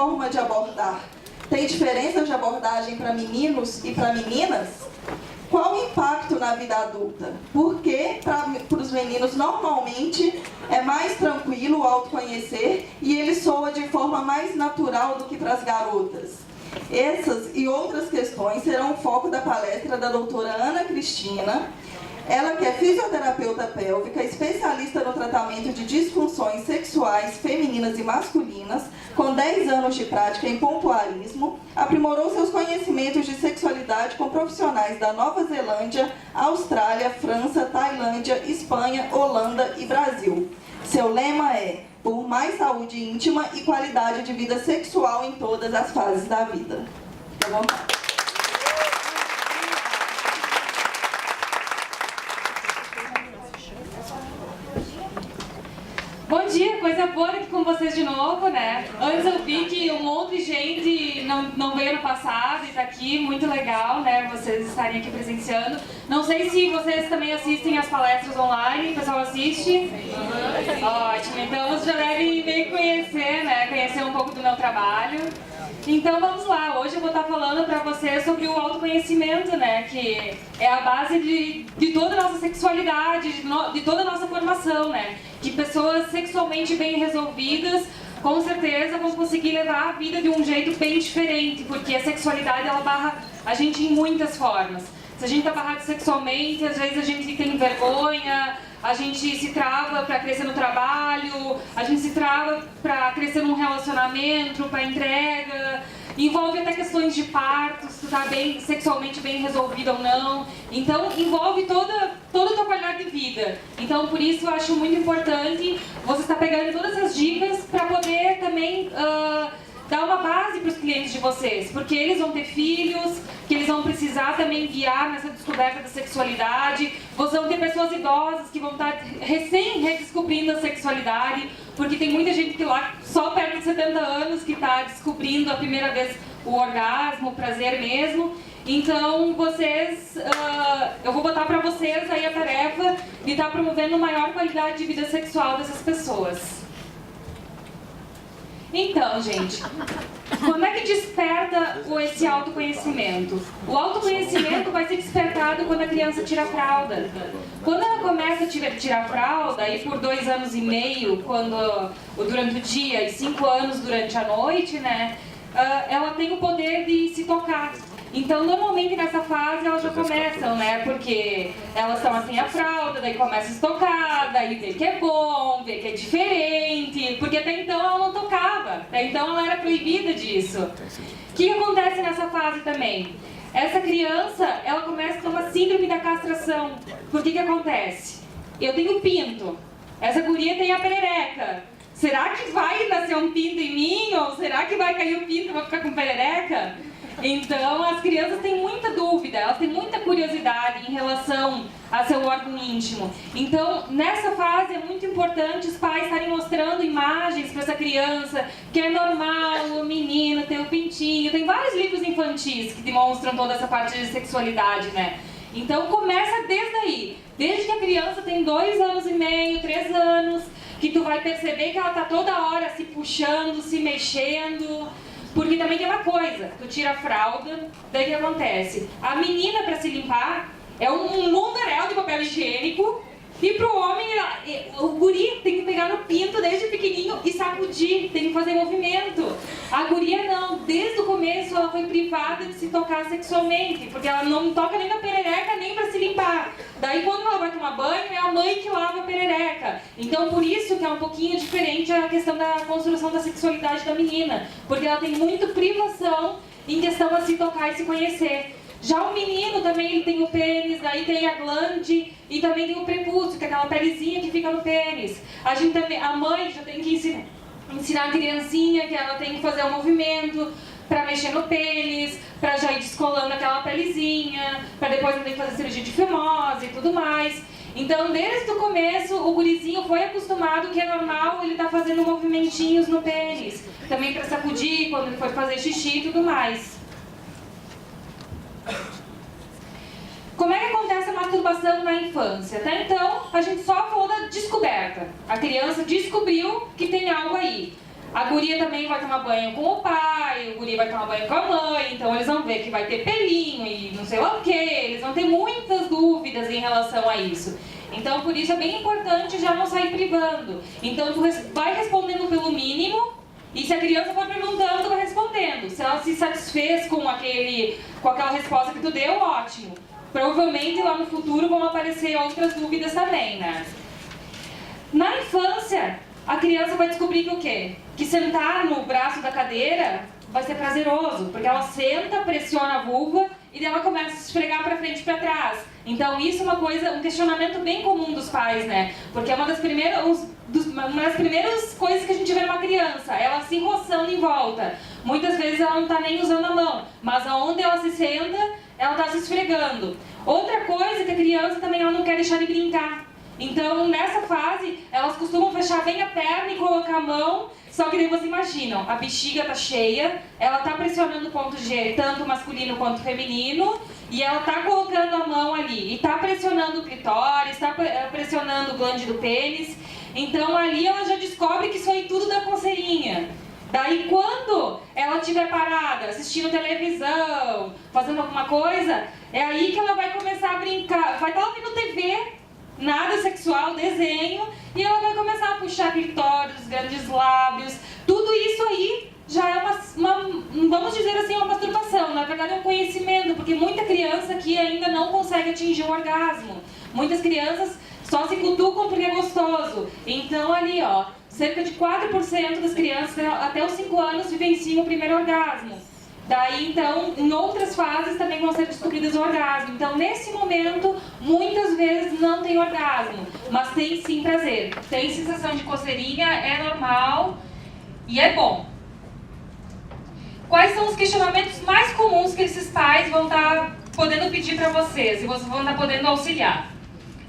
forma de abordar? Tem diferença de abordagem para meninos e para meninas? Qual o impacto na vida adulta? Porque para os meninos normalmente é mais tranquilo o autoconhecer e ele soa de forma mais natural do que para as garotas. Essas e outras questões serão o foco da palestra da doutora Ana Cristina. Ela que é fisioterapeuta pélvica, especialista no tratamento de disfunções sexuais femininas e masculinas, com 10 anos de prática em pompoarismo, aprimorou seus conhecimentos de sexualidade com profissionais da Nova Zelândia, Austrália, França, Tailândia, Espanha, Holanda e Brasil. Seu lema é: por mais saúde íntima e qualidade de vida sexual em todas as fases da vida. Fique à vontade. Bom dia, coisa boa aqui com vocês de novo, né? Antes eu vi que um monte de gente não veio no passado e está aqui, muito legal, né? Vocês estarem aqui presenciando. Não sei se vocês também assistem as palestras online, o pessoal assiste? Ótimo, então vocês já devem meio que conhecer, né? Conhecer um pouco do meu trabalho. Então vamos lá, hoje eu vou estar falando para vocês sobre o autoconhecimento, né? Que é a base de toda a nossa sexualidade, de toda a nossa formação, né? Que pessoas sexualmente bem resolvidas, com certeza vão conseguir levar a vida de um jeito bem diferente, porque a sexualidade ela barra a gente em muitas formas. Se a gente está barrado sexualmente, às vezes a gente tem vergonha, a gente se trava para crescer no trabalho, a gente se trava para crescer num relacionamento, para entrega. Envolve até questões de parto, se tu tá sexualmente bem resolvido ou não. Então, envolve toda a tua qualidade de vida. Então, por isso, eu acho muito importante você estar pegando todas essas dicas para poder também dar uma base para os clientes de vocês. Porque eles vão ter filhos, que eles vão precisar também guiar nessa descoberta da sexualidade. Vocês vão ter pessoas idosas que vão estar redescobrindo a sexualidade, porque tem muita gente que lá, só perto de 70 anos, que está descobrindo a primeira vez o orgasmo, o prazer mesmo. Então, vocês, eu vou botar para vocês aí a tarefa de estar promovendo maior qualidade de vida sexual dessas pessoas. Então, gente, quando é que desperta esse autoconhecimento? O autoconhecimento vai ser despertado quando a criança tira a fralda. Quando ela começa a tirar a fralda, e por 2 anos e meio, durante o dia, e 5 anos durante a noite, né, ela tem o poder de se tocar. Então, normalmente nessa fase elas já começam, né? Porque elas estão assim a fralda, daí começa a se tocar, daí vê que é bom, vê que é diferente, porque até então ela não tocava, até então ela era proibida disso. O que acontece nessa fase também? Essa criança, ela começa a ter uma síndrome da castração. Por que acontece? Eu tenho pinto, essa guria tem a perereca. Será que vai nascer um pinto em mim? Ou será que vai cair o pinto e eu vou ficar com perereca? Então, as crianças têm muita dúvida, elas têm muita curiosidade em relação a seu órgão íntimo. Então, nessa fase é muito importante os pais estarem mostrando imagens para essa criança, que é normal o menino ter o pintinho. Tem vários livros infantis que demonstram toda essa parte de sexualidade, né? Então, começa desde aí. Desde que a criança tem 2 anos e meio, 3 anos, que tu vai perceber que ela está toda hora se puxando, se mexendo. Porque também tem uma coisa, tu tira a fralda, daí o que acontece? A menina, para se limpar, é um mundaréu de papel higiênico, e pro homem, o guri tem que pegar no pinto desde pequenininho e sacudir, tem que fazer movimento. A guria não, desde o começo ela foi privada de se tocar sexualmente, porque ela não toca nem na perereca, nem para se limpar. Daí quando ela vai tomar banho, é a mãe que lava a perereca. Então por isso que é um pouquinho diferente a questão da construção da sexualidade da menina, porque ela tem muita privação em questão a se tocar e se conhecer. Já o menino também ele tem o pênis, daí tem a glande e também tem o prepúcio, que é aquela pelezinha que fica no pênis. A mãe já tem que ensinar a criancinha que ela tem que fazer um movimento para mexer no pênis, para já ir descolando aquela pelezinha, para depois não ter que fazer cirurgia de fimose e tudo mais. Então, desde o começo, o gurizinho foi acostumado que é normal ele tá fazendo movimentinhos no pênis, também para sacudir quando ele for fazer xixi e tudo mais. Como é que acontece a masturbação na infância? Até então, a gente só falou da descoberta. A criança descobriu que tem algo aí. A guria também vai tomar banho com o pai, o guri vai tomar banho com a mãe, então eles vão ver que vai ter pelinho e não sei lá o que, eles vão ter muitas dúvidas em relação a isso. Então, por isso é bem importante já não sair privando. Então, tu vai respondendo pelo mínimo, e se a criança for perguntando, tu vai respondendo. Se ela se satisfez com aquela resposta que tu deu, ótimo. Provavelmente lá no futuro vão aparecer outras dúvidas também, né? Na infância, a criança vai descobrir que o quê? Que sentar no braço da cadeira vai ser prazeroso, porque ela senta, pressiona a vulva e daí ela começa a se esfregar para frente e para trás. Então isso é um questionamento bem comum dos pais, né? Porque é uma das primeiras coisas que a gente vê numa criança, ela se roçando em volta. Muitas vezes ela não está nem usando a mão, mas aonde ela se senta, ela está se esfregando. Outra coisa é que a criança também ela não quer deixar de brincar. Então, nessa fase, elas costumam fechar bem a perna e colocar a mão, só que daí vocês imaginam, a bexiga tá cheia, ela tá pressionando o ponto G, tanto masculino quanto feminino, e ela tá colocando a mão ali, e tá pressionando o clitóris, tá pressionando o glande do pênis, então ali ela já descobre que isso aí tudo dá coceirinha. Daí quando ela estiver parada, assistindo televisão, fazendo alguma coisa, é aí que ela vai começar a brincar, vai estar ouvindo TV, nada sexual, desenho, e ela vai começar a puxar clitóris, os grandes lábios, tudo isso aí já é vamos dizer assim, uma masturbação, na verdade é um conhecimento, porque muita criança aqui ainda não consegue atingir um orgasmo, muitas crianças só se cutucam porque é gostoso, então ali ó, cerca de 4% das crianças até os 5 anos vivenciam o primeiro orgasmo. Daí, então, em outras fases também vão ser descobridas o orgasmo. Então, nesse momento, muitas vezes não tem orgasmo, mas tem sim prazer. Tem sensação de coceirinha, é normal e é bom. Quais são os questionamentos mais comuns que esses pais vão estar podendo pedir para vocês e vocês vão estar podendo auxiliar?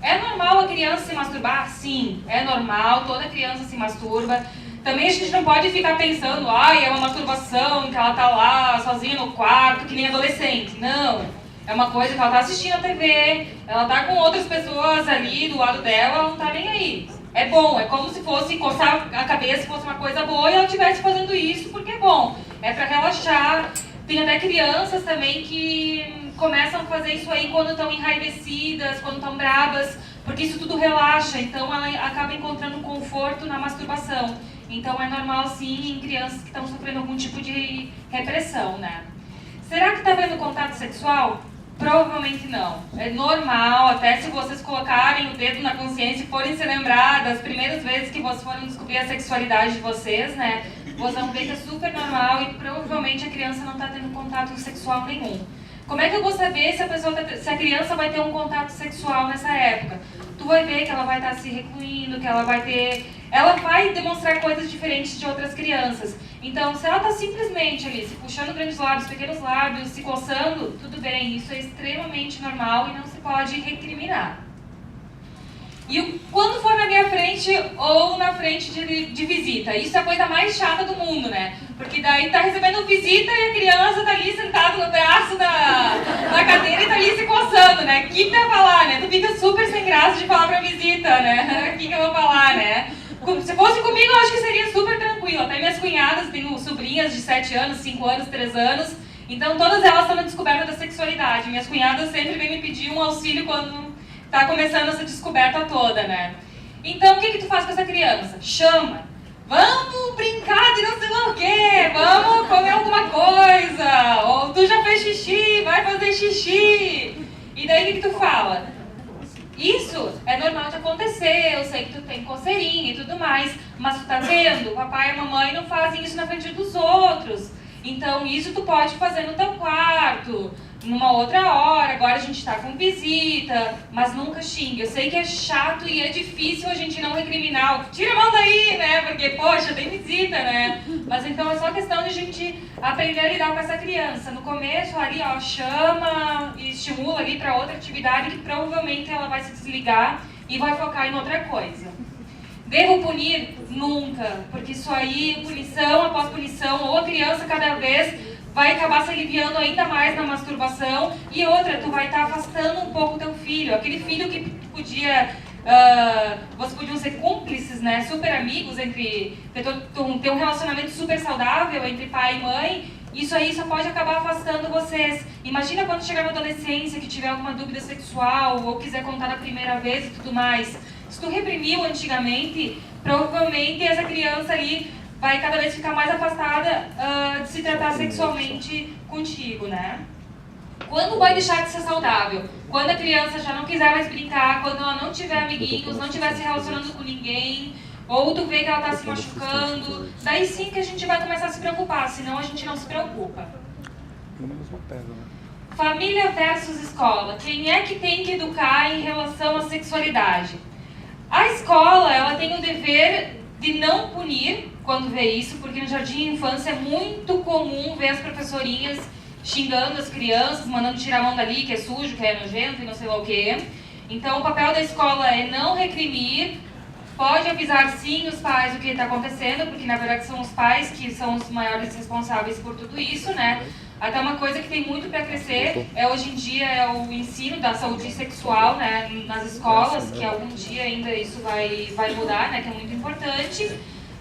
É normal a criança se masturbar? Sim, é normal, toda criança se masturba. Também a gente não pode ficar pensando, é uma masturbação, que ela tá lá sozinha no quarto, que nem adolescente. Não, é uma coisa que ela tá assistindo a TV, ela tá com outras pessoas ali do lado dela, ela não tá nem aí. É bom, é como se fosse coçar a cabeça, fosse uma coisa boa e ela estivesse fazendo isso porque é bom. É pra relaxar. Tem até crianças também que começam a fazer isso aí quando estão enraivecidas, quando estão bravas, porque isso tudo relaxa, então ela acaba encontrando conforto na masturbação. Então é normal sim em crianças que estão sofrendo algum tipo de repressão, né? Será que está havendo contato sexual? Provavelmente não. É normal, até se vocês colocarem o dedo na consciência e forem se lembrar das primeiras vezes que vocês foram descobrir a sexualidade de vocês, né? Vocês vão ver que é super normal e provavelmente a criança não está tendo contato sexual nenhum. Como é que eu vou saber se a criança vai ter um contato sexual nessa época? Tu vai ver que ela vai estar se recluindo, que ela vai demonstrar coisas diferentes de outras crianças. Então, se ela está simplesmente ali, se puxando grandes lábios, pequenos lábios, se coçando, tudo bem, isso é extremamente normal e não se pode recriminar. E quando for na minha frente ou na frente de visita, isso é a coisa mais chata do mundo, né? Porque daí tá recebendo visita e a criança tá ali sentada no braço na cadeira e tá ali se coçando, né? O que vai falar, né? Tu fica super sem graça de falar pra visita, né? O que eu vou falar, né? Se fosse comigo, eu acho que seria super tranquilo. Até minhas cunhadas, tenho sobrinhas de 7 anos, 5 anos, 3 anos. Então todas elas estão na descoberta da sexualidade. Minhas cunhadas sempre vêm me pedir um auxílio quando tá começando essa descoberta toda, né? Então o que tu faz com essa criança? Chama! Vamos brincar de não sei lá o quê, vamos comer alguma coisa, ou tu já fez xixi, vai fazer xixi. E daí o que tu fala? Isso é normal de acontecer, eu sei que tu tem coceirinha e tudo mais, mas tu tá vendo, o papai e a mamãe não fazem isso na frente dos outros. Então isso tu pode fazer no teu quarto, numa outra hora, agora a gente tá com visita, mas nunca xingue. Eu sei que é chato e é difícil a gente não recriminar. Tira a mão daí, né? Porque, poxa, tem visita, né? Mas então é só questão de a gente aprender a lidar com essa criança. No começo, ali, ó, chama e estimula ali para outra atividade que provavelmente ela vai se desligar e vai focar em outra coisa. Devo punir? Nunca. Porque isso aí, punição após punição, ou a criança cada vez vai acabar se aliviando ainda mais na masturbação. E outra, tu vai estar afastando um pouco o teu filho. Aquele filho que podia vocês podiam ser cúmplices, né, super amigos, ter um relacionamento super saudável entre pai e mãe. Isso aí só pode acabar afastando vocês. Imagina quando chegar na adolescência, que tiver alguma dúvida sexual, ou quiser contar a primeira vez e tudo mais. Se tu reprimiu antigamente, provavelmente essa criança ali vai cada vez ficar mais afastada de se tratar sexualmente contigo, né? Quando vai deixar de ser saudável? Quando a criança já não quiser mais brincar, quando ela não tiver amiguinhos, não estiver se relacionando com ninguém, ou tu vê que ela está se machucando, daí sim que a gente vai começar a se preocupar, senão a gente não se preocupa. Família versus escola. Quem é que tem que educar em relação à sexualidade? A escola, ela tem o dever de não punir quando vê isso, porque no jardim de infância é muito comum ver as professorinhas xingando as crianças, mandando tirar a mão dali, que é sujo, que é nojento e não sei lá o quê. Então o papel da escola é não reprimir, pode avisar sim os pais do que está acontecendo, porque na verdade são os pais que são os maiores responsáveis por tudo isso, né? Até uma coisa que tem muito para crescer hoje em dia é o ensino da saúde sexual, né, nas escolas, que algum dia ainda isso vai mudar, né, que é muito importante.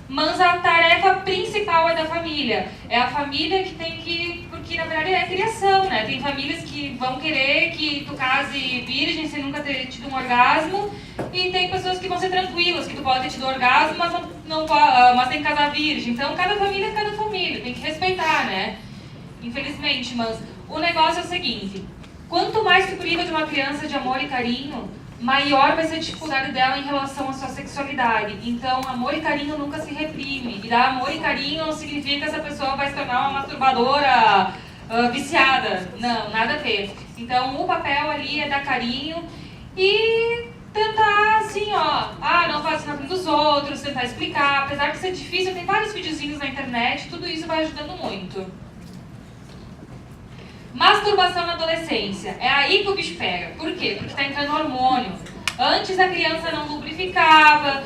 Mas a tarefa principal é da família. É a família que tem que... Porque na verdade é a criação, né? Tem famílias que vão querer que tu case virgem sem nunca ter tido um orgasmo, e tem pessoas que vão ser tranquilas, que tu pode ter tido orgasmo, mas tem que casar virgem. Então cada família é cada família, tem que respeitar, né? Infelizmente, mas o negócio é o seguinte: quanto mais tu priva de uma criança de amor e carinho, maior vai ser a dificuldade dela em relação à sua sexualidade. Então, amor e carinho nunca se reprime. E dar amor e carinho não significa que essa pessoa vai se tornar uma masturbadora viciada. Não, nada a ver. Então, o papel ali é dar carinho e tentar, assim, não faz isso na frente dos outros, tentar explicar. Apesar de ser difícil, tem vários videozinhos na internet, tudo isso vai ajudando muito. Masturbação na adolescência. É aí que o bicho pega. Por quê? Porque está entrando hormônio. Antes a criança não lubrificava,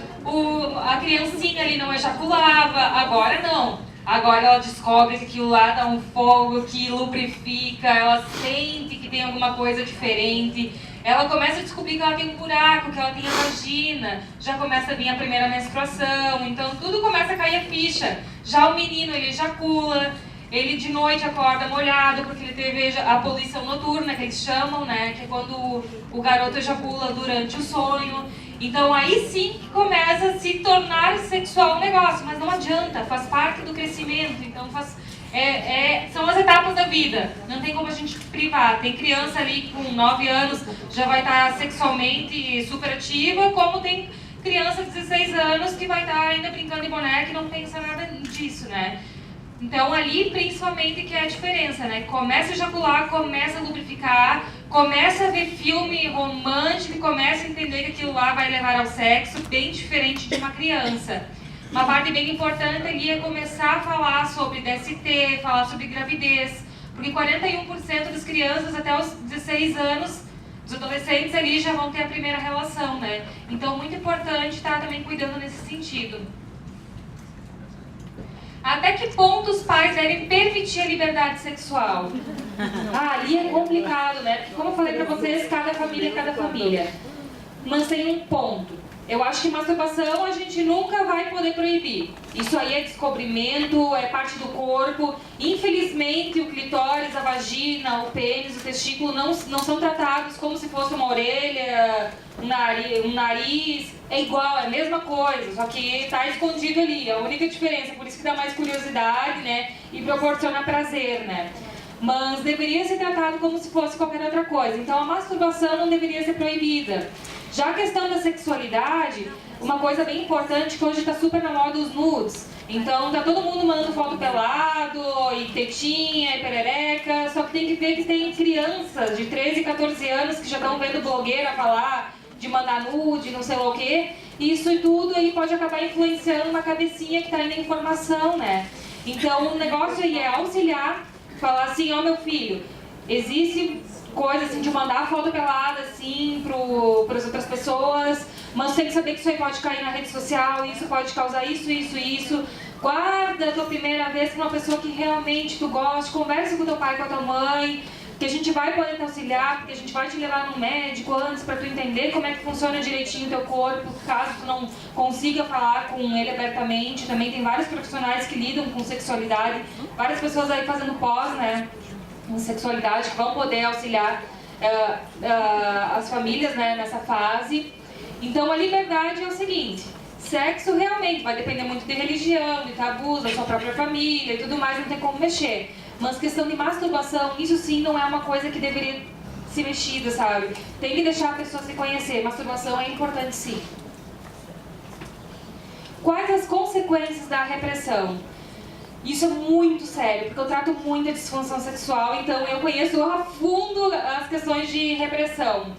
a criancinha ali não ejaculava, agora não. Agora ela descobre que aquilo lá dá um fogo, que lubrifica, ela sente que tem alguma coisa diferente. Ela começa a descobrir que ela tem um buraco, que ela tem a vagina, já começa a vir a primeira menstruação, então tudo começa a cair a ficha. Já o menino, ele ejacula. Ele de noite acorda molhado porque ele teve a poluição noturna, que eles chamam, né? Que é quando o garoto ejacula durante o sonho. Então aí sim que começa a se tornar sexual o negócio, mas não adianta, faz parte do crescimento. Então são as etapas da vida, não tem como a gente privar. Tem criança ali com 9 anos já vai estar sexualmente super ativa, como tem criança de 16 anos que vai estar ainda brincando de boneca e não pensa nada disso, né? Então ali principalmente que é a diferença, né? Começa a ejacular, começa a lubrificar, começa a ver filme romântico e começa a entender que aquilo lá vai levar ao sexo, bem diferente de uma criança. Uma parte bem importante ali é começar a falar sobre DST, falar sobre gravidez, porque 41% das crianças até os 16 anos, os adolescentes ali já vão ter a primeira relação, né? Então muito importante estar também cuidando nesse sentido. Até que ponto os pais devem permitir a liberdade sexual? Ali é complicado, né? Porque como eu falei pra vocês, cada família é cada família. Mas tem um ponto. Eu acho que masturbação a gente nunca vai poder proibir. Isso aí é descobrimento, é parte do corpo. Infelizmente, o clitóris, a vagina, o pênis, o testículo não são tratados como se fosse uma orelha, um nariz. É igual, é a mesma coisa, só que está escondido ali. A única diferença, por isso que dá mais curiosidade, né? E proporciona prazer, né? Mas deveria ser tratado como se fosse qualquer outra coisa. Então a masturbação não deveria ser proibida. Já a questão da sexualidade, uma coisa bem importante que hoje está super na moda os nudes. Então tá todo mundo mandando foto pelado, e tetinha, e perereca, só que tem que ver que tem crianças de 13, 14 anos que já estão vendo blogueira falar de mandar nude, não sei lá o quê. Isso e tudo aí pode acabar influenciando uma cabecinha que está indo em formação, né? Então o negócio aí é auxiliar, falar assim, meu filho, existe coisa assim de mandar foto pelada assim para as outras pessoas, mas tem que saber que isso aí pode cair na rede social, isso pode causar isso. Guarda a tua primeira vez com uma pessoa que realmente tu gosta, conversa com teu pai, com a tua mãe, que a gente vai poder te auxiliar, porque a gente vai te levar no médico antes para tu entender como é que funciona direitinho o teu corpo, caso tu não consiga falar com ele abertamente. Também tem vários profissionais que lidam com sexualidade, várias pessoas aí fazendo pós, né, em sexualidade, que vão poder auxiliar as famílias, né, nessa fase. Então a liberdade é o seguinte: sexo realmente vai depender muito de religião, de tabus, da sua própria família e tudo mais, não tem como mexer. Mas questão de masturbação, isso sim não é uma coisa que deveria ser mexida, sabe? Tem que deixar a pessoa se conhecer. Masturbação é importante sim. Quais as consequências da repressão? Isso é muito sério, porque eu trato muito a disfunção sexual, então eu conheço a fundo as questões de repressão.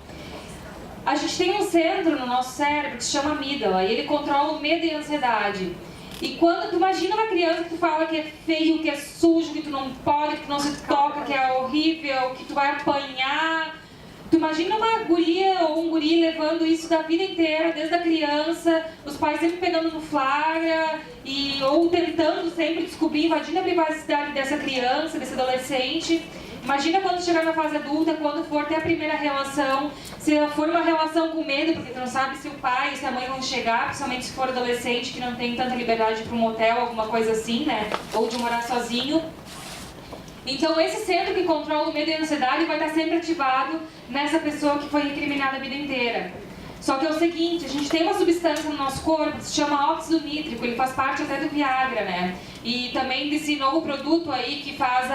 A gente tem um centro no nosso cérebro que se chama amígdala, e ele controla o medo e a ansiedade. E quando tu imagina uma criança que tu fala que é feio, que é sujo, que tu não pode, que tu não se toca, que é horrível, que tu vai apanhar. Tu imagina uma guria ou um guri levando isso da vida inteira, desde a criança, os pais sempre pegando no flagra, ou tentando sempre descobrir, invadindo a privacidade dessa criança, desse adolescente. Imagina quando chegar na fase adulta, quando for ter a primeira relação, se for uma relação com medo, porque tu não sabe se o pai e se a mãe vão chegar, principalmente se for adolescente, que não tem tanta liberdade de ir para um motel, alguma coisa assim, né? Ou de morar sozinho. Então esse centro que controla o medo e a ansiedade vai estar sempre ativado nessa pessoa que foi recriminada a vida inteira. Só que é o seguinte, a gente tem uma substância no nosso corpo que se chama óxido nítrico, ele faz parte até do Viagra, né? E também desse novo produto aí que faz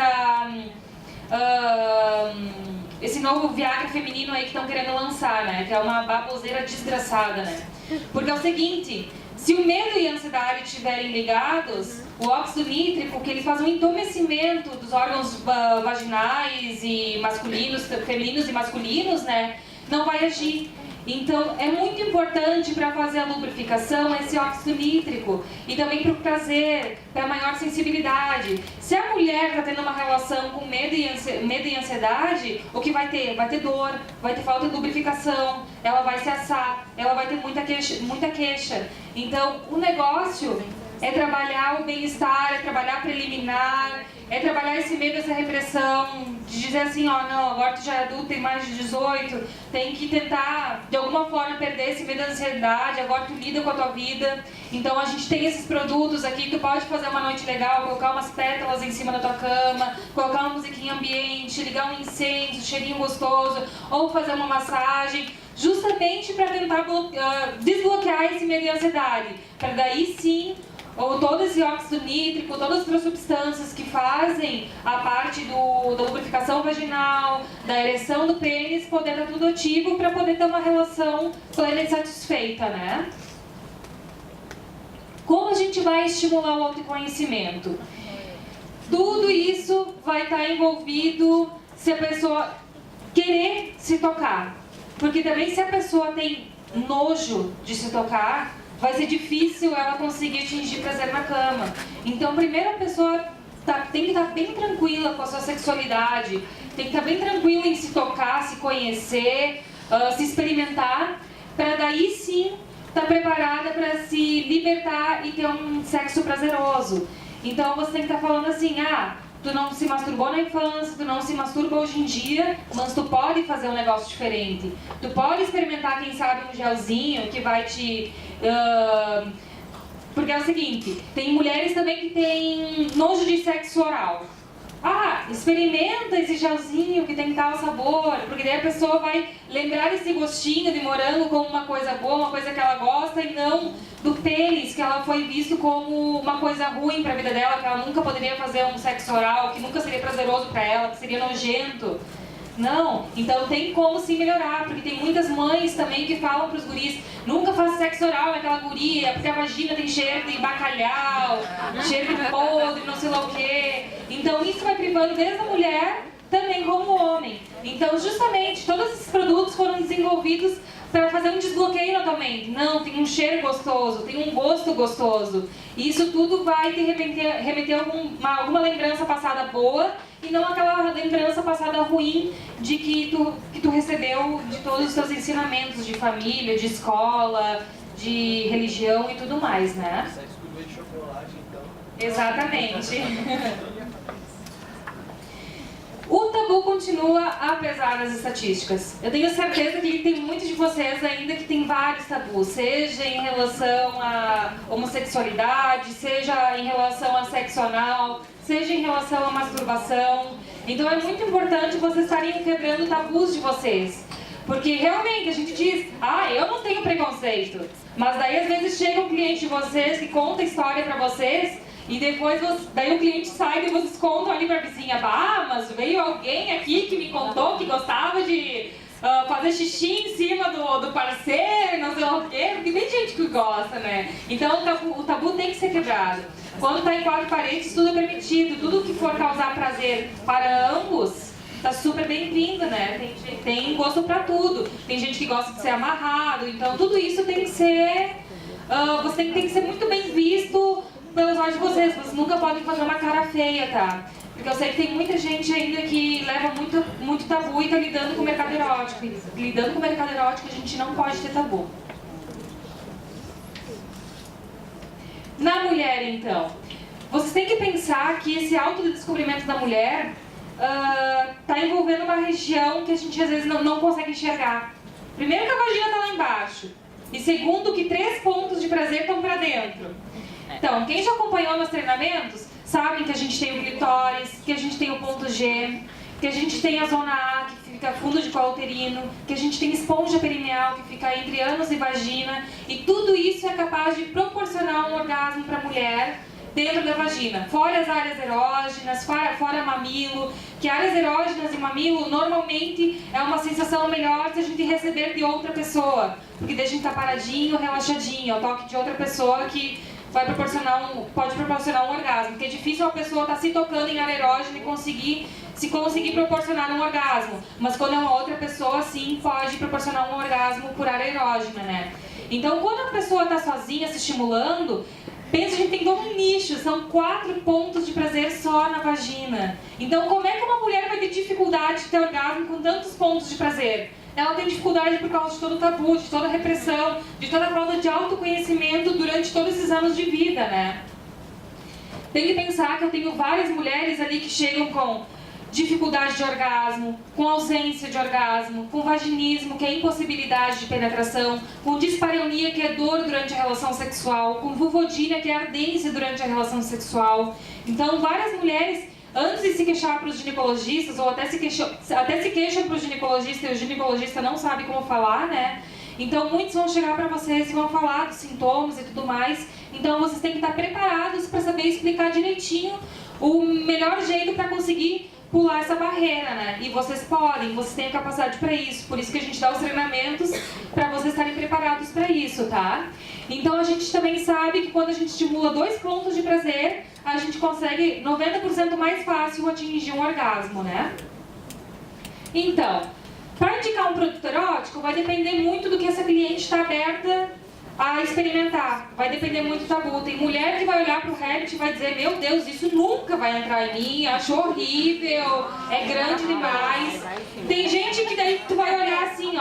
esse novo Viagra feminino aí que estão querendo lançar, né? Que é uma baboseira desgraçada, né? Porque é o seguinte, se o medo e a ansiedade estiverem ligados, o óxido nítrico, que ele faz um entumecimento dos órgãos vaginais e masculinos, femininos e masculinos, né? Não vai agir. Então, é muito importante para fazer a lubrificação esse óxido nítrico e também para o prazer, para a maior sensibilidade. Se a mulher está tendo uma relação com medo e ansiedade, o que vai ter? Vai ter dor, vai ter falta de lubrificação, ela vai se assar, ela vai ter muita queixa. Então, o negócio é trabalhar o bem-estar, é trabalhar a preliminar, é trabalhar esse medo, essa repressão, de dizer assim, ó, não, agora tu já é adulto, tem mais de 18, tem que tentar, de alguma forma, perder esse medo da ansiedade, agora tu lida com a tua vida. Então a gente tem esses produtos aqui, tu pode fazer uma noite legal, colocar umas pétalas em cima da tua cama, colocar uma musiquinha ambiente, ligar um incenso, um cheirinho gostoso, ou fazer uma massagem, justamente para tentar desbloquear esse medo e ansiedade, para daí sim, ou todo esse óxido nítrico, todas as outras substâncias que fazem a parte da lubrificação vaginal, da ereção do pênis, poder estar tudo ativo para poder ter uma relação plena e satisfeita, né? Como a gente vai estimular o autoconhecimento? Tudo isso vai estar envolvido se a pessoa querer se tocar. Porque também se a pessoa tem nojo de se tocar, vai ser difícil ela conseguir atingir prazer na cama. Então, primeiro a pessoa tem que estar bem tranquila com a sua sexualidade, tem que estar bem tranquila em se tocar, se conhecer, se experimentar, para daí sim estar preparada para se libertar e ter um sexo prazeroso. Então, você tem que estar falando assim, tu não se masturbou na infância, tu não se masturba hoje em dia, mas tu pode fazer um negócio diferente. Tu pode experimentar, quem sabe, um gelzinho que vai te... porque é o seguinte, tem mulheres também que têm nojo de sexo oral. Experimenta esse gelzinho que tem tal sabor, porque daí a pessoa vai lembrar esse gostinho de morango como uma coisa boa, uma coisa que ela gosta, e não do pênis, que ela foi visto como uma coisa ruim para a vida dela, que ela nunca poderia fazer um sexo oral, que nunca seria prazeroso para ela, que seria nojento. Não, então tem como sim melhorar, porque tem muitas mães também que falam pros guris, nunca faça sexo oral naquela guria, porque a vagina tem cheiro de bacalhau, cheiro de podre, não sei lá o quê. Então isso vai privando desde a mulher, também como o homem. Então justamente todos esses produtos foram desenvolvidos para fazer um desbloqueio na tua mente. Não, tem um cheiro gostoso, tem um gosto gostoso. E isso tudo vai te remeter a alguma lembrança passada boa, e não aquela lembrança passada ruim de que tu recebeu de todos os teus ensinamentos de família, de escola, de religião e tudo mais, né? Sexo com gosto de chocolate, então. Exatamente. O tabu continua apesar das estatísticas. Eu tenho certeza que tem muitos de vocês ainda que tem vários tabus, seja em relação à homossexualidade, seja em relação a sexo anal, seja em relação à masturbação. Então é muito importante vocês estarem quebrando tabus de vocês. Porque realmente a gente diz, eu não tenho preconceito. Mas daí às vezes chega um cliente de vocês que conta a história pra vocês e depois daí o cliente sai e vocês contam ali pra vizinha, mas veio alguém aqui que me contou que gostava de fazer xixi em cima do parceiro, não sei o quê, porque tem gente que gosta, né? Então o tabu tem que ser quebrado. Quando está em quatro paredes, tudo é permitido, tudo que for causar prazer para ambos tá super bem-vindo, né? Tem gosto pra tudo. Tem gente que gosta de ser amarrado, então tudo isso tem que ser... você tem que ser muito bem visto pelos olhos de vocês. Vocês nunca podem fazer uma cara feia, tá? Porque eu sei que tem muita gente ainda que leva muito tabu e tá lidando com o mercado erótico. E lidando com o mercado erótico, a gente não pode ter tabu. Na mulher, então, vocês têm que pensar que esse autodescobrimento da mulher está envolvendo uma região que a gente às vezes não consegue enxergar. Primeiro que a vagina está lá embaixo. E segundo que 3 pontos de prazer estão para dentro. Então, quem já acompanhou meus treinamentos, sabem que a gente tem o clitóris, que a gente tem o ponto G, que a gente tem a zona A, que fica fundo de colo uterino, que a gente tem esponja perineal, que fica entre ânus e vagina. E tudo isso é capaz de proporcionar um orgasmo para a mulher dentro da vagina, fora as áreas erógenas, fora mamilo, que áreas erógenas e mamilo normalmente é uma sensação melhor se a gente receber de outra pessoa, porque daí a gente tá paradinho, relaxadinho, é o toque de outra pessoa que pode proporcionar um orgasmo, porque é difícil uma pessoa estar se tocando em área erógena e conseguir proporcionar um orgasmo, mas quando é uma outra pessoa, sim, pode proporcionar um orgasmo por área erógena, né? Então, quando a pessoa está sozinha se estimulando, pensa, a gente tem todo um nicho, são 4 pontos de prazer só na vagina. Então, como é que uma mulher vai ter dificuldade de ter orgasmo com tantos pontos de prazer? Ela tem dificuldade por causa de todo o tabu, de toda a repressão, de toda a falta de autoconhecimento durante todos esses anos de vida, né? Tem que pensar que eu tenho várias mulheres ali que chegam com dificuldade de orgasmo, com ausência de orgasmo, com vaginismo, que é impossibilidade de penetração, com dispareunia, que é dor durante a relação sexual, com vulvodínia, que é ardência durante a relação sexual. Então, várias mulheres, antes de se queixar para os ginecologistas, ou até se queixam para o ginecologista e o ginecologista não sabe como falar, né? Então, muitos vão chegar para vocês e vão falar dos sintomas e tudo mais. Então, vocês têm que estar preparados para saber explicar direitinho o melhor jeito para conseguir pular essa barreira, né? E vocês têm a capacidade para isso. Por isso que a gente dá os treinamentos para vocês estarem preparados para isso, tá? Então a gente também sabe que quando a gente estimula 2 pontos de prazer, a gente consegue 90% mais fácil atingir um orgasmo, né? Então, para indicar um produto erótico, vai depender muito do que essa cliente está aberta a experimentar. Vai depender muito do tabu. Tem mulher que vai olhar pro Reddit e vai dizer: meu Deus, isso nunca vai entrar em mim, acho horrível, é grande demais. Tem gente que daí tu vai olhar assim,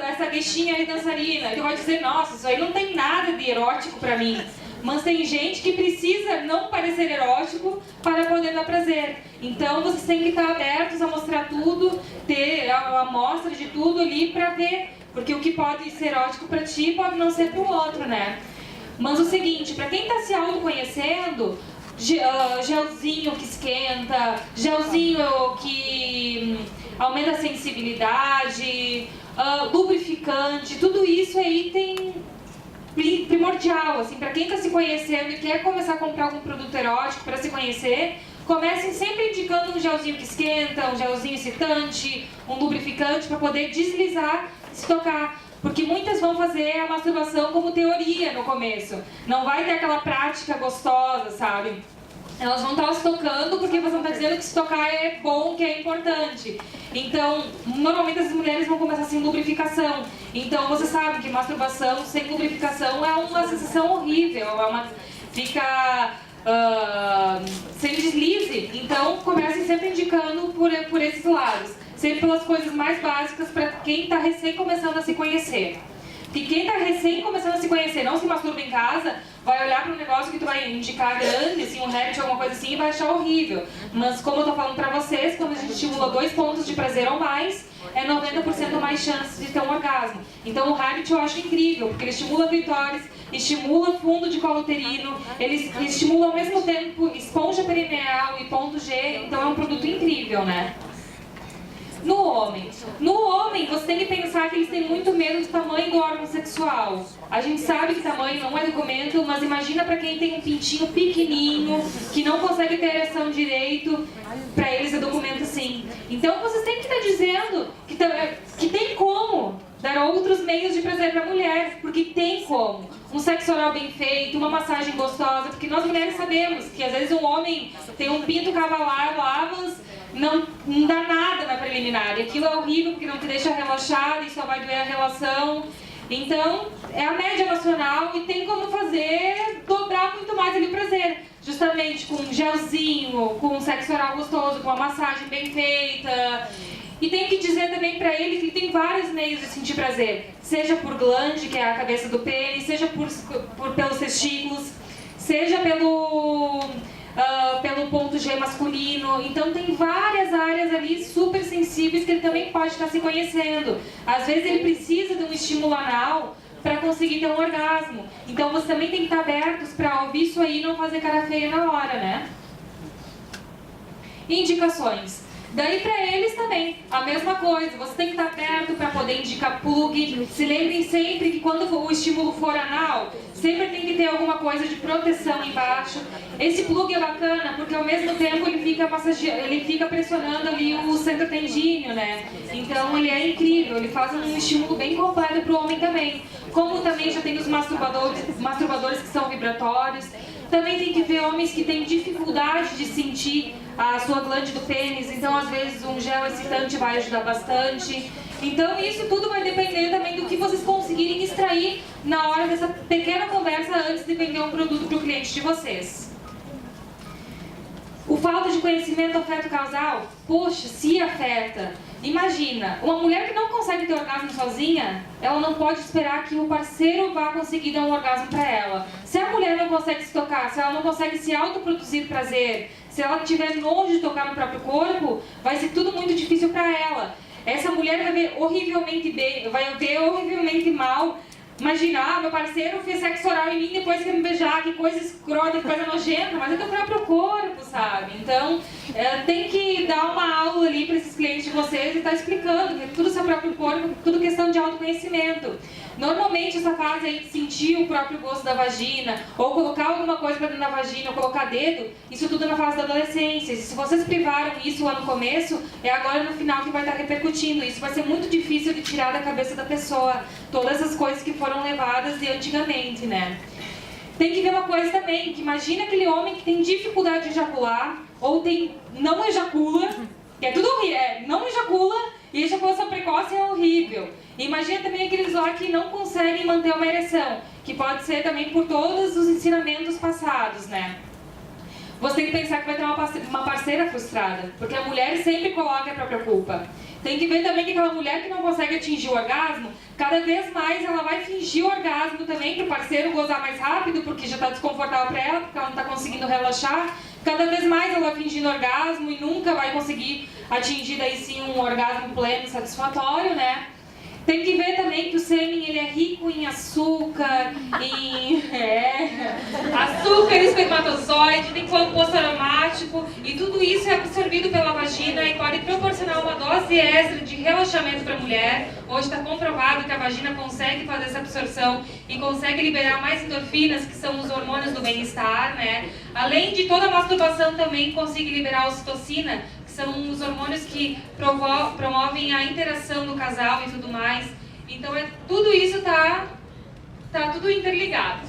essa gueixinha aí dançarina, e tu vai dizer: nossa, isso aí não tem nada de erótico pra mim. Mas tem gente que precisa não parecer erótico para poder dar prazer. Então vocês têm que estar abertos a mostrar tudo, ter a amostra de tudo ali pra ver. Porque o que pode ser erótico pra ti pode não ser pro outro, né? Mas o seguinte, pra quem tá se autoconhecendo, gelzinho que esquenta, gelzinho que aumenta a sensibilidade, lubrificante, tudo isso aí tem primordial, assim, pra quem tá se conhecendo e quer começar a comprar algum produto erótico pra se conhecer, comecem sempre indicando um gelzinho que esquenta, um gelzinho excitante, um lubrificante pra poder deslizar, se tocar. Porque muitas vão fazer a masturbação como teoria no começo. Não vai ter aquela prática gostosa, sabe? Elas vão estar se tocando porque você não está dizendo que se tocar é bom, que é importante. Então, normalmente as mulheres vão começar sem lubrificação. Então, você sabe que masturbação sem lubrificação é uma sensação horrível. Fica sem deslize. Então, comecem sempre indicando por esses lados. Sempre pelas coisas mais básicas para quem está recém começando a se conhecer. Porque quem está recém começando a se conhecer não se masturba em casa, vai olhar para um negócio que tu vai indicar grande, assim, um Rabbit, alguma coisa assim, e vai achar horrível. Mas como eu tô falando para vocês, quando a gente estimula 2 pontos de prazer ou mais, é 90% mais chance de ter um orgasmo. Então o Rabbit eu acho incrível, porque ele estimula clitóris, estimula fundo de colo uterino, ele estimula ao mesmo tempo esponja perineal e ponto G, então é um produto incrível, né? No homem, você tem que pensar que eles têm muito medo do tamanho do órgão sexual. A gente sabe que tamanho não é documento, mas imagina para quem tem um pintinho pequenininho, que não consegue ter ereção direito, para eles é documento sim. Então vocês têm que estar dizendo que tem como dar outros meios de prazer para a mulher, porque tem como. Um sexo oral bem feito, uma massagem gostosa, porque nós mulheres sabemos que às vezes um homem tem um pinto cavalado lá, mas não dá nada na preliminar. E aquilo é horrível porque não te deixa relaxar e só vai doer a relação. Então, é a média nacional e tem como fazer dobrar muito mais ali o prazer. Justamente com um gelzinho, com um sexo oral gostoso, com uma massagem bem feita. E tem que dizer também pra ele que ele tem vários meios de sentir prazer. Seja por glande, que é a cabeça do pênis, seja pelos testículos, seja pelo ponto G masculino. Então tem várias áreas ali super sensíveis que ele também pode estar se conhecendo. Às vezes ele precisa de um estímulo anal para conseguir ter um orgasmo. Então vocês também tem que estar abertos para ouvir isso aí e não fazer cara feia na hora, né? Indicações. Daí para eles também, a mesma coisa, você tem que estar aberto para poder indicar plug. Se lembrem sempre que quando o estímulo for anal, sempre tem que ter alguma coisa de proteção embaixo. Esse plug é bacana porque ao mesmo tempo ele fica pressionando ali o centro tendíneo, né? Então ele é incrível, ele faz um estímulo bem completo para o homem também. Como também já tem os masturbadores que são vibratórios. Também tem que ver homens que têm dificuldade de sentir a sua glande do pênis, então às vezes um gel excitante vai ajudar bastante. Então isso tudo vai depender também do que vocês conseguirem extrair na hora dessa pequena conversa antes de vender um produto para o cliente de vocês. O falta de conhecimento afeta o casal? Poxa, se afeta. Imagina, uma mulher que não consegue ter orgasmo sozinha, ela não pode esperar que o parceiro vá conseguir dar um orgasmo para ela. Se a mulher não consegue se tocar, se ela não consegue se autoproduzir prazer, se ela tiver nojo de tocar no próprio corpo, vai ser tudo muito difícil para ela. Essa mulher vai ver horrivelmente bem, vai ver horrivelmente mal. Imagina, meu parceiro fez sexo oral em mim depois que me beijar, que coisa escrota, que coisa nojenta, mas é do próprio corpo, sabe? Então, tem que dar uma aula ali para esses clientes de vocês e estar explicando que é tudo seu próprio corpo, tudo questão de autoconhecimento. Normalmente essa fase aí de sentir o próprio gosto da vagina, ou colocar alguma coisa pra dentro da vagina, ou colocar dedo, isso tudo na fase da adolescência. Se vocês privaram isso lá no começo, é agora no final que vai estar repercutindo. Isso vai ser muito difícil de tirar da cabeça da pessoa, todas as coisas que foram levadas de antigamente, né? Tem que ver uma coisa também, que imagina aquele homem que tem dificuldade de ejacular, ou não ejacula, que é tudo horrível, não ejacula, e ejaculação precoce é horrível. Imagina também aqueles lá que não conseguem manter uma ereção, que pode ser também por todos os ensinamentos passados, né? Você tem que pensar que vai ter uma parceira frustrada, porque a mulher sempre coloca a própria culpa. Tem que ver também que aquela mulher que não consegue atingir o orgasmo, cada vez mais ela vai fingir o orgasmo também para o parceiro gozar mais rápido, porque já está desconfortável para ela, porque ela não está conseguindo relaxar. Cada vez mais ela vai fingindo orgasmo e nunca vai conseguir atingir daí sim um orgasmo pleno e satisfatório, né? Tem que ver também que o sêmen ele é rico em açúcar, açúcar, espermatozoide, tem composto aromático e tudo isso é absorvido pela vagina e pode proporcionar uma dose extra de relaxamento para a mulher. Hoje está comprovado que a vagina consegue fazer essa absorção e consegue liberar mais endorfinas, que são os hormônios do bem-estar, né? Além de toda a masturbação também consegue liberar a ocitocina, são os hormônios que promovem a interação do casal e tudo mais. Então, tudo isso tá tudo interligado.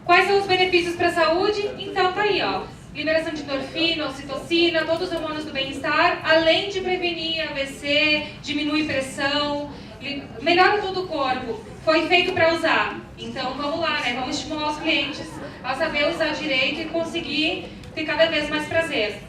Quais são os benefícios para a saúde? Então, tá aí, ó. Liberação de endorfina, ocitocina, todos os hormônios do bem-estar, além de prevenir AVC, diminuir pressão, melhora todo o corpo. Foi feito para usar. Então, vamos lá, né? Vamos estimular os clientes a saber usar direito e conseguir ter cada vez mais prazer.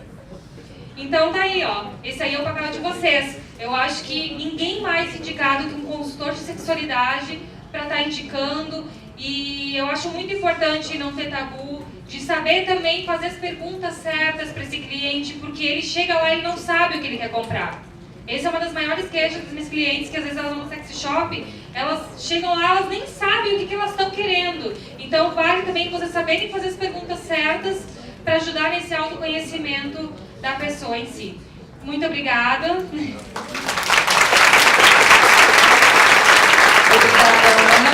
Então tá aí, ó. Esse aí é o papel de vocês. Eu acho que ninguém mais indicado que um consultor de sexualidade para estar indicando E eu acho muito importante não ter tabu, de saber também fazer as perguntas certas para esse cliente, porque ele chega lá e não sabe o que ele quer comprar. Essa é uma das maiores queixas dos meus clientes, que às vezes elas vão no sexy shop, elas chegam lá, elas nem sabem o que elas estão querendo. Então vale também vocês saberem fazer as perguntas certas para ajudar nesse autoconhecimento da pessoa em si. Muito obrigada. Obrigada, Ana.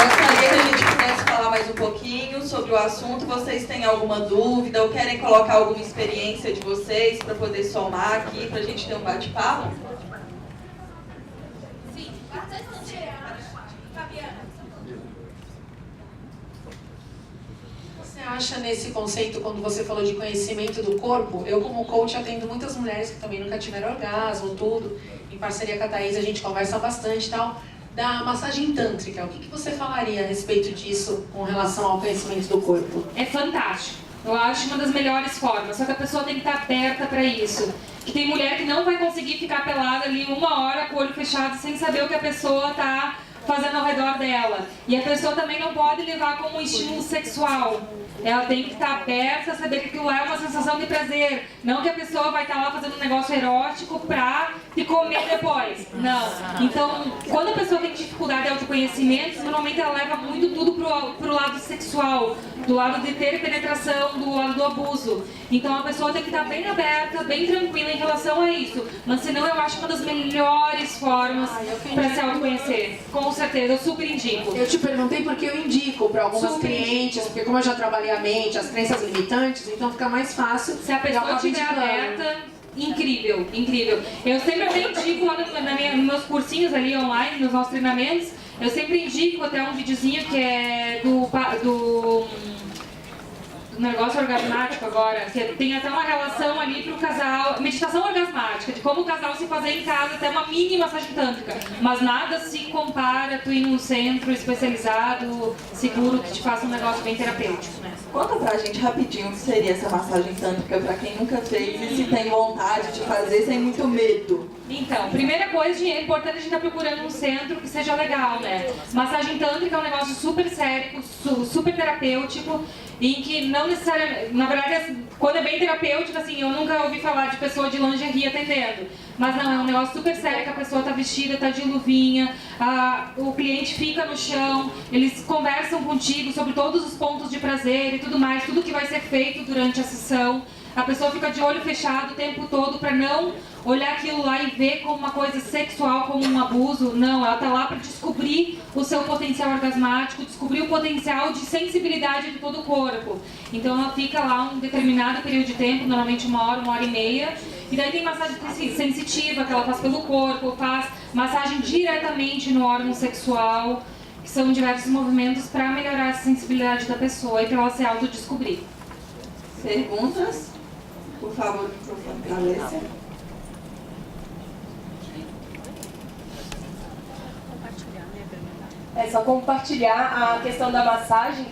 Gostaria que a gente pudesse falar mais um pouquinho sobre o assunto. Vocês têm alguma dúvida ou querem colocar alguma experiência de vocês para poder somar aqui, para a gente ter um bate-papo? Sim, bastante. Fabiana. Você acha nesse conceito, quando você falou de conhecimento do corpo, eu como coach atendo muitas mulheres que também nunca tiveram orgasmo, tudo, em parceria com a Thaís a gente conversa bastante e tal, da massagem tântrica. O que você falaria a respeito disso com relação ao conhecimento do corpo? É fantástico. Eu acho uma das melhores formas, só que a pessoa tem que estar aberta para isso. Que tem mulher que não vai conseguir ficar pelada ali 1 hora com o olho fechado sem saber o que a pessoa está fazendo ao redor dela. E a pessoa também não pode levar como um estímulo sexual. Ela tem que estar aberta, saber que aquilo é uma sensação de prazer. Não que a pessoa vai estar lá fazendo um negócio erótico pra te comer depois. Não. Então, quando a pessoa tem dificuldade de autoconhecimento, normalmente ela leva muito tudo pro lado sexual, do lado de ter penetração, do lado do abuso. Então a pessoa tem que estar bem aberta, bem tranquila em relação a isso. Mas senão eu acho uma das melhores formas para se autoconhecer. Com certeza, eu super indico. Eu te perguntei porque eu indico para algumas Super clientes, porque como eu já trabalhei a mente, as crenças limitantes, então fica mais fácil. Se a pessoa estiver aberta, incrível, incrível. Eu sempre até indico lá nos meus cursinhos ali online, nos nossos treinamentos, eu sempre indico até um videozinho que é do negócio orgasmático agora, que tem até uma relação ali pro casal, meditação orgasmática, de como o casal se fazer em casa, até uma mini massagem tântrica, mas nada se compara tu ir num centro especializado, seguro, que te faça um negócio bem terapêutico, né? Conta pra gente rapidinho o que seria essa massagem tântrica pra quem nunca fez e se tem vontade de fazer sem muito medo. Então, primeira coisa, é importante a gente estar procurando um centro que seja legal, né? Massagem tântrica é um negócio super sério, super terapêutico, em que não necessariamente, na verdade, quando é bem terapêutico, assim, eu nunca ouvi falar de pessoa de lingerie atendendo, mas não, é um negócio super sério, que a pessoa tá vestida, tá de luvinha, o cliente fica no chão, eles conversam contigo sobre todos os pontos de prazer e tudo mais, tudo que vai ser feito durante a sessão. A pessoa fica de olho fechado o tempo todo para não olhar aquilo lá e ver como uma coisa sexual, como um abuso. Não, ela tá lá para descobrir o seu potencial orgasmático, descobrir o potencial de sensibilidade de todo o corpo. Então ela fica lá um determinado período de tempo, normalmente 1 hora e meia. E daí tem massagem sensitiva, que ela faz pelo corpo, faz massagem diretamente no órgão sexual, que são diversos movimentos para melhorar a sensibilidade da pessoa e para ela se autodescobrir. Perguntas? Por favor, Alessia. É só compartilhar a questão da massagem,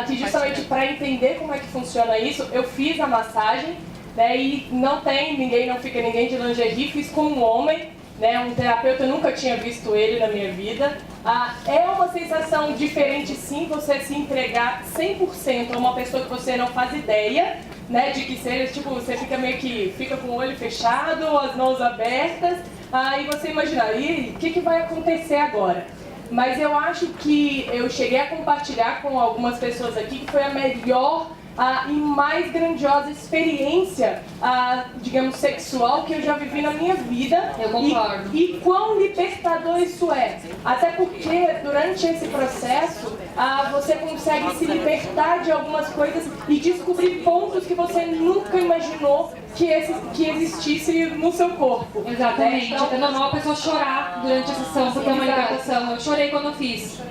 que justamente para entender como é que funciona isso, eu fiz a massagem, né, e ninguém fica de lingerie, fiz com um homem, né, um terapeuta, eu nunca tinha visto ele na minha vida. É uma sensação diferente sim, você se entregar 100% a uma pessoa que você não faz ideia, né, de que seja, tipo, você fica com o olho fechado, as mãos abertas, e você imagina, o que vai acontecer agora? Mas eu acho que eu cheguei a compartilhar com algumas pessoas aqui que foi a melhor e mais grandiosa experiência, digamos, sexual que eu já vivi na minha vida. Eu concordo. E quão libertador isso é. Até porque durante esse processo você consegue se libertar de algumas coisas e descobrir pontos que você nunca imaginou que existisse no seu corpo. Exatamente. Então, É normal a pessoa chorar durante a sessão, porque é uma libertação. Eu chorei quando eu fiz.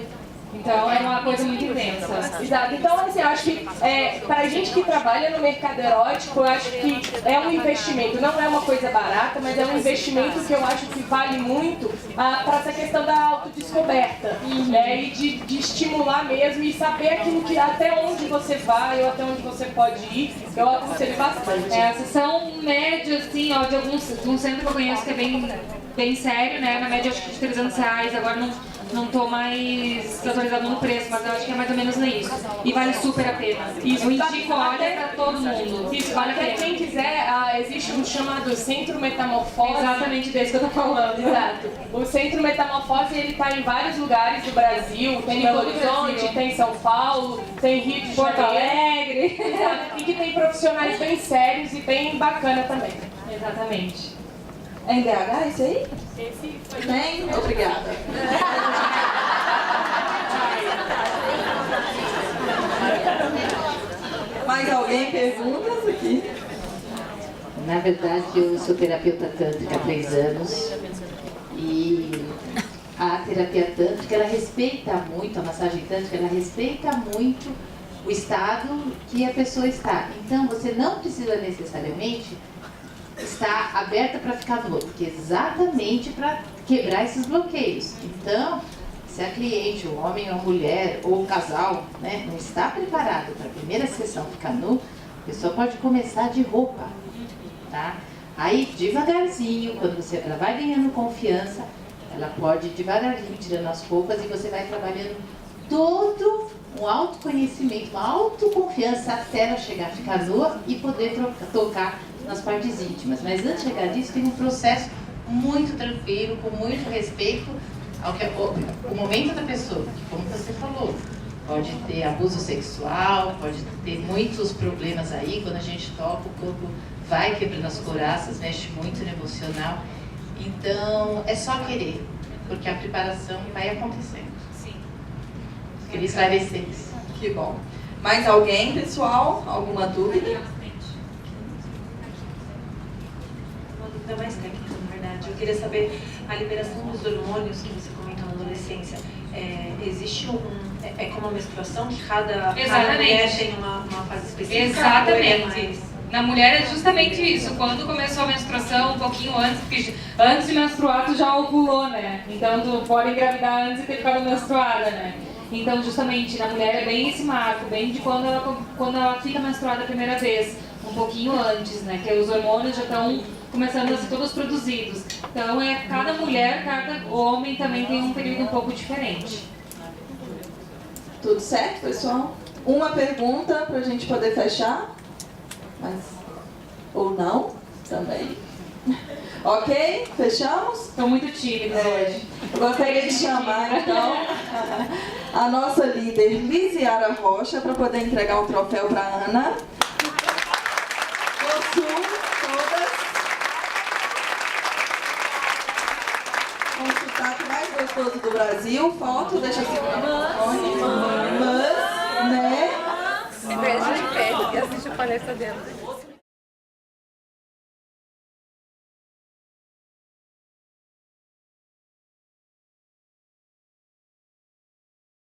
Então é uma coisa muito intensa. Exato. Então, assim, eu acho que pra gente que trabalha no mercado erótico, eu acho que é um investimento. Não é uma coisa barata, mas é um investimento que eu acho que vale muito para essa questão da autodescoberta. Né? E de estimular mesmo e saber aquilo que até onde você vai ou até onde você pode ir. Eu aconselho bastante. A sessão média, assim, de um centro que eu conheço que é bem sério, né? Na média acho que de R$300, agora não Não tô mais atualizada no preço, mas eu acho que é mais ou menos isso. E vale super a pena. Isso, Eu indico, olha, pra todo mundo. Isso, Vale a até pena. quem quiser, existe um chamado Centro Metamorfose. Exatamente desse que eu tô falando. Exato. O Centro Metamorfose, ele está em vários lugares do Brasil. Tem em Belo Horizonte, tem em São Paulo, tem em Rio de Porto Janeiro. Alegre. Exato. E que tem profissionais bem sérios e bem bacana também. Exatamente. É em BH isso aí? Esse foi Bem, obrigada. Mais alguém perguntas aqui? Na verdade, eu sou terapeuta tântrica há 3 anos e a terapia tântrica, ela respeita muito, a massagem tântrica, ela respeita muito o estado que a pessoa está. Então, você não precisa necessariamente estar aberta para ficar nua, porque é exatamente para quebrar esses bloqueios. Então, se a cliente, o homem ou a mulher, ou o casal, né, não está preparado para a primeira sessão ficar nu, a pessoa pode começar de roupa, tá? Aí, devagarzinho, quando ela vai ganhando confiança, ela pode devagarzinho tirando as roupas e você vai trabalhando todo um autoconhecimento, uma autoconfiança até ela chegar a ficar nua e poder tocar nas partes íntimas. Mas antes de chegar disso, tem um processo muito tranquilo, com muito respeito ao que o momento da pessoa, como você falou, pode ter abuso sexual, pode ter muitos problemas aí, quando a gente toca, o corpo vai quebrando as couraças, mexe muito no emocional. Então, é só querer, porque a preparação vai acontecendo. Sim. Queria esclarecer isso. Que bom. Mais alguém, pessoal? Alguma dúvida? Uma dúvida mais técnica, na verdade. Eu queria saber, a liberação dos hormônios que você comentou na adolescência, existe é como uma menstruação que cada mulher tem uma fase específica? Exatamente. Na mulher é justamente isso. Quando começou a menstruação, um pouquinho antes, porque antes de menstruar tu já ovulou, né? Então tu pode engravidar antes de ter ficado menstruada, né? Então justamente na mulher é bem esse marco, bem de quando ela fica menstruada a primeira vez, um pouquinho antes, né? Que os hormônios já estão começando a ser todos produzidos. Então cada mulher, cada homem também tem um período um pouco diferente. Tudo certo, pessoal? Uma pergunta para a gente poder fechar? Mas, ou não, também. Ok? Fechamos? Estão muito tímidos hoje. Eu gostaria de chamar, então, a nossa líder Lisiara Rocha para poder entregar o troféu para a Ana. Do Sul, todas. Com o sotaque mais gostoso do Brasil. Foto, deixa eu segurar o microfone. Mas, né? Em vez de pé e assiste a palestra dentro.